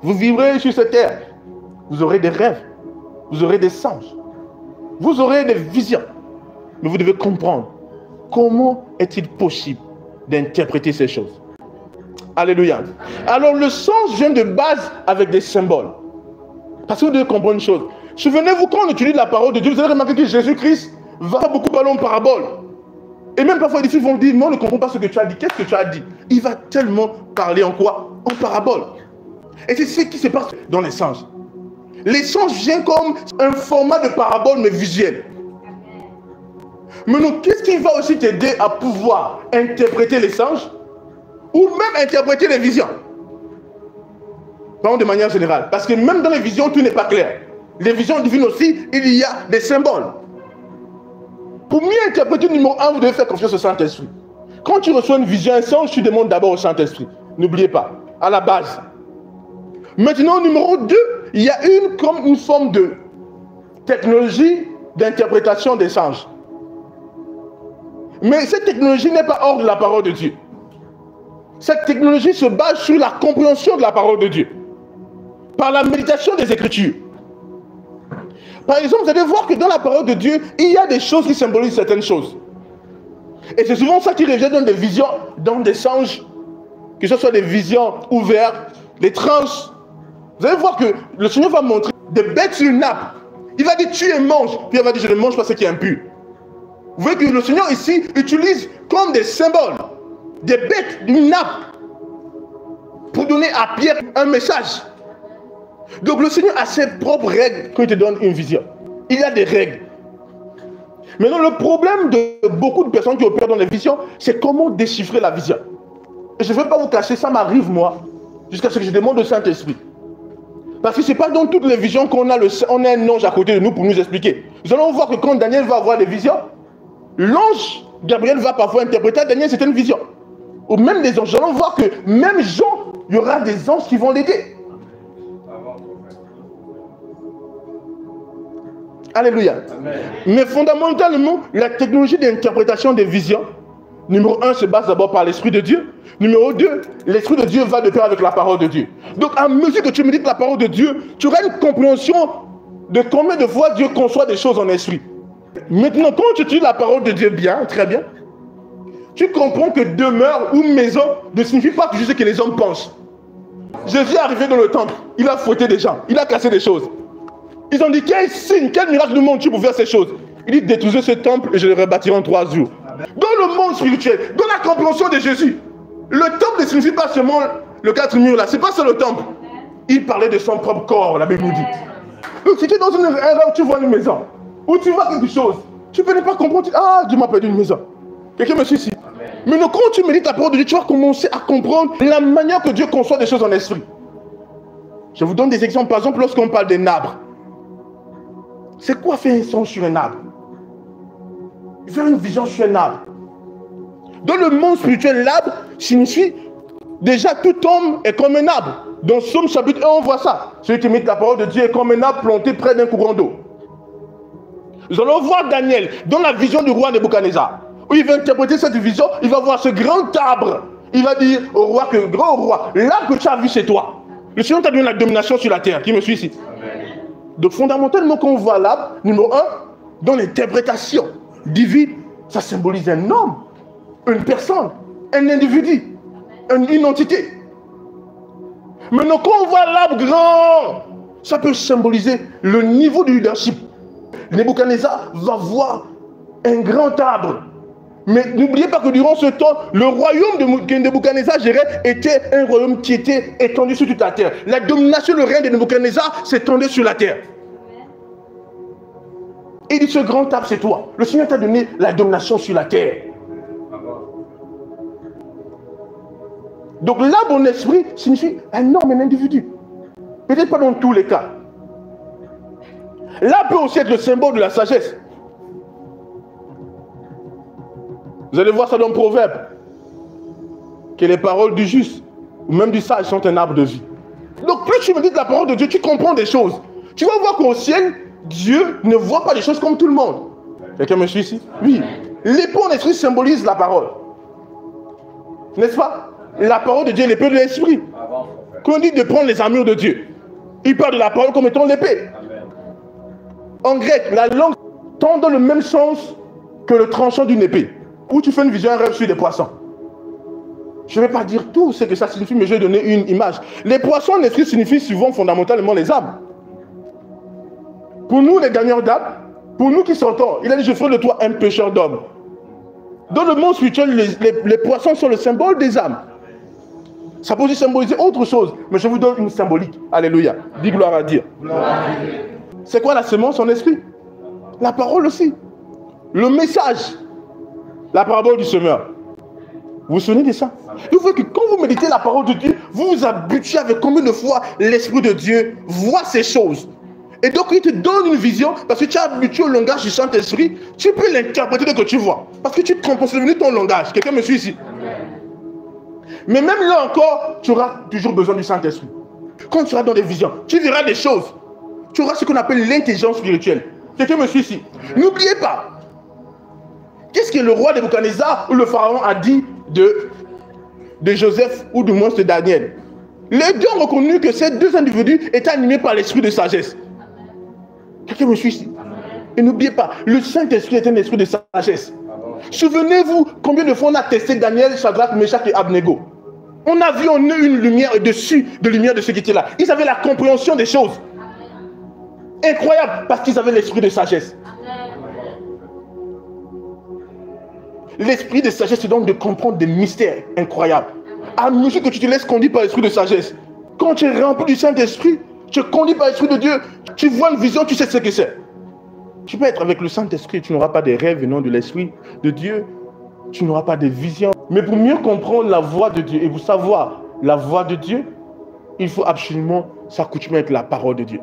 Vous vivrez sur cette terre. Vous aurez des rêves. Vous aurez des songes. Vous aurez des visions. Mais vous devez comprendre comment est-il possible d'interpréter ces choses. Alléluia. Alors le sens vient de base avec des symboles. Parce que vous devez comprendre une chose. Souvenez-vous, quand on utilise la parole de Dieu, vous allez remarquer que Jésus-Christ va beaucoup parler en parabole. Et même parfois les disciples vont dire, non, on ne comprend pas ce que tu as dit. Qu'est-ce que tu as dit? Il va tellement parler en quoi? En parabole. Et c'est ce qui se passe dans les songes. Les songes viennent comme un format de parabole, mais visuel. Maintenant, qu'est-ce qui va aussi t'aider à pouvoir interpréter les songes ou même interpréter les visions? Parlons de manière générale. Parce que même dans les visions, tout n'est pas clair. Les visions divines aussi, il y a des symboles. Pour mieux interpréter, numéro 1, vous devez faire confiance au Saint-Esprit. Quand tu reçois une vision, un songe, tu demandes d'abord au Saint-Esprit. N'oubliez pas, à la base. Maintenant, numéro 2, il y a comme une forme de technologie d'interprétation des songes. Mais cette technologie n'est pas hors de la parole de Dieu. Cette technologie se base sur la compréhension de la parole de Dieu. Par la méditation des Écritures. Par exemple, vous allez voir que dans la parole de Dieu, il y a des choses qui symbolisent certaines choses. Et c'est souvent ça qui revient dans des visions, dans des songes, que ce soit des visions ouvertes, des transes. Vous allez voir que le Seigneur va montrer des bêtes sur une nappe. Il va dire tu et mange. Puis il va dire je ne mange pas ce qui est impur. Vous voyez que le Seigneur ici utilise comme des symboles, des bêtes d'une nappe, pour donner à Pierre un message. Donc le Seigneur a ses propres règles quand il te donne une vision. Il a des règles. Maintenant le problème de beaucoup de personnes qui opèrent dans les visions, c'est comment déchiffrer la vision. Et je ne vais pas vous cacher, ça m'arrive moi, jusqu'à ce que je demande au Saint-Esprit. Parce que ce n'est pas dans toutes les visions qu'on a, on a un ange à côté de nous pour nous expliquer. Nous allons voir que quand Daniel va avoir des visions, l'ange Gabriel va parfois interpréter à Daniel, c'est une vision. Ou même des anges. Nous allons voir que même Jean, il y aura des anges qui vont l'aider. Alléluia. Amen. Mais fondamentalement, la technologie d'interprétation des visions, numéro 1, se base d'abord par l'Esprit de Dieu. Numéro 2, l'Esprit de Dieu va de pair avec la parole de Dieu. Donc, à mesure que tu médites la parole de Dieu, tu auras une compréhension de combien de fois Dieu conçoit des choses en esprit. Maintenant, quand tu utilises la parole de Dieu bien, très bien, tu comprends que demeure ou maison ne signifie pas juste ce que les hommes pensent. Jésus est arrivé dans le temple, il a fouetté des gens, il a cassé des choses. Ils ont dit, quel signe, quel miracle du monde tu peux faire ces choses? Il dit, détruisez ce temple et je le rebâtirai en 3 jours. Dans le monde spirituel, dans la compréhension de Jésus, le temple ne signifie pas seulement le 4 murs là, c'est pas seulement le temple. Il parlait de son propre corps, la Bible nous dit. Donc si tu es dans un rêve, tu vois une maison, ou tu vois quelque chose, tu ne peux pas comprendre, ah, Dieu m'a perdu une maison. Quelqu'un me suit ici. Mais quand tu médites la parole de Dieu, tu vas commencer à comprendre la manière que Dieu conçoit des choses en esprit. Je vous donne des exemples, par exemple, lorsqu'on parle des arbres. C'est quoi faire un son sur un arbre? Faire une vision sur un arbre. Dans le monde spirituel, l'arbre signifie déjà tout homme est comme un arbre. Dans Somme chapitre 1, on voit ça. Celui qui médite la parole de Dieu est comme un arbre planté près d'un courant d'eau. Nous allons voir Daniel dans la vision du roi Nebuchadnezzar. Où il va interpréter cette vision, il va voir ce grand arbre. Il va dire au roi que, grand roi, l'arbre que tu as vu chez toi, le Seigneur t'a donné la domination sur la terre. Qui me suit ici? Amen. Donc fondamentalement, quand on voit l'arbre, numéro 1, dans l'interprétation divine, ça symbolise un homme, une personne, un individu, une entité. Maintenant, quand on voit l'arbre grand, ça peut symboliser le niveau du leadership. Nebuchadnezzar va voir un grand arbre. Mais n'oubliez pas que durant ce temps, le royaume que Nebuchadnezzar gérait était un royaume qui était étendu sur toute la terre. La domination, le règne de Nebuchadnezzar s'étendait sur la terre. Il dit, ce grand arbre, c'est toi. Le Seigneur t'a donné la domination sur la terre. Donc l'arbre en esprit signifie un homme, un individu. Peut-être pas dans tous les cas. L'arbre peut aussi être le symbole de la sagesse. Vous allez voir ça dans le Proverbe. Que les paroles du juste, ou même du sage, sont un arbre de vie. Donc plus tu me dis de la parole de Dieu, tu comprends des choses. Tu vas voir qu'au ciel, Dieu ne voit pas les choses comme tout le monde. Quelqu'un me suit ici? Oui. L'épée en esprit symbolise la parole. N'est-ce pas? La parole de Dieu est l'épée de l'esprit. Quand on dit de prendre les armures de Dieu, il parle de la parole comme étant l'épée. En grec, la langue tend dans le même sens que le tranchant d'une épée. Où tu fais une vision, un rêve sur des poissons. Je ne vais pas dire tout ce que ça signifie, mais je vais donner une image. Les poissons en esprit signifient souvent fondamentalement les âmes. Pour nous, les gagnants d'âme, pour nous qui sortons, il a dit, je ferai de toi un pêcheur d'hommes. Dans le monde spirituel, les poissons sont le symbole des âmes. Ça peut aussi symboliser autre chose, mais je vous donne une symbolique. Alléluia. Dis gloire à Dieu. C'est quoi la semence en esprit? La parole aussi. Le message. La parabole du semeur. Vous vous souvenez de ça? Il faut que quand vous méditez la parole de Dieu, vous vous habituez avec combien de fois l'Esprit de Dieu voit ces choses. Et donc il te donne une vision, parce que tu es habitué au langage du Saint-Esprit, tu peux l'interpréter dès que tu vois. Parce que tu te comprends, c'est devenu ton langage. Quelqu'un me suit ici? Mais même là encore, tu auras toujours besoin du Saint-Esprit. Quand tu seras dans des visions, tu verras des choses. Tu auras ce qu'on appelle l'intelligence spirituelle. Quelqu'un me suit ici? N'oubliez pas. Qu'est-ce que le roi Nebuchadnezzar ou le pharaon a dit de Joseph ou du moins de Daniel? Les deux ont reconnu que ces deux individus étaient animés par l'esprit de sagesse. Quelqu'un me suit ici? Et n'oubliez pas, le Saint-Esprit est un esprit de sagesse. Souvenez-vous combien de fois on a testé Daniel, Shadrach, Meshach et Abnego. On a vu en eux une lumière au-dessus de lumière de ceux qui étaient là. Ils avaient la compréhension des choses. Incroyable, parce qu'ils avaient l'esprit de sagesse. L'esprit de sagesse, c'est donc de comprendre des mystères incroyables. À mesure que tu te laisses conduire par l'esprit de sagesse, quand tu es rempli du Saint-Esprit, tu es conduit par l'esprit de Dieu, tu vois une vision, tu sais ce que c'est. Tu peux être avec le Saint-Esprit, tu n'auras pas des rêves venant de l'esprit de Dieu, tu n'auras pas des visions. Mais pour mieux comprendre la voix de Dieu et pour savoir la voix de Dieu, il faut absolument s'accoutumer avec la parole de Dieu.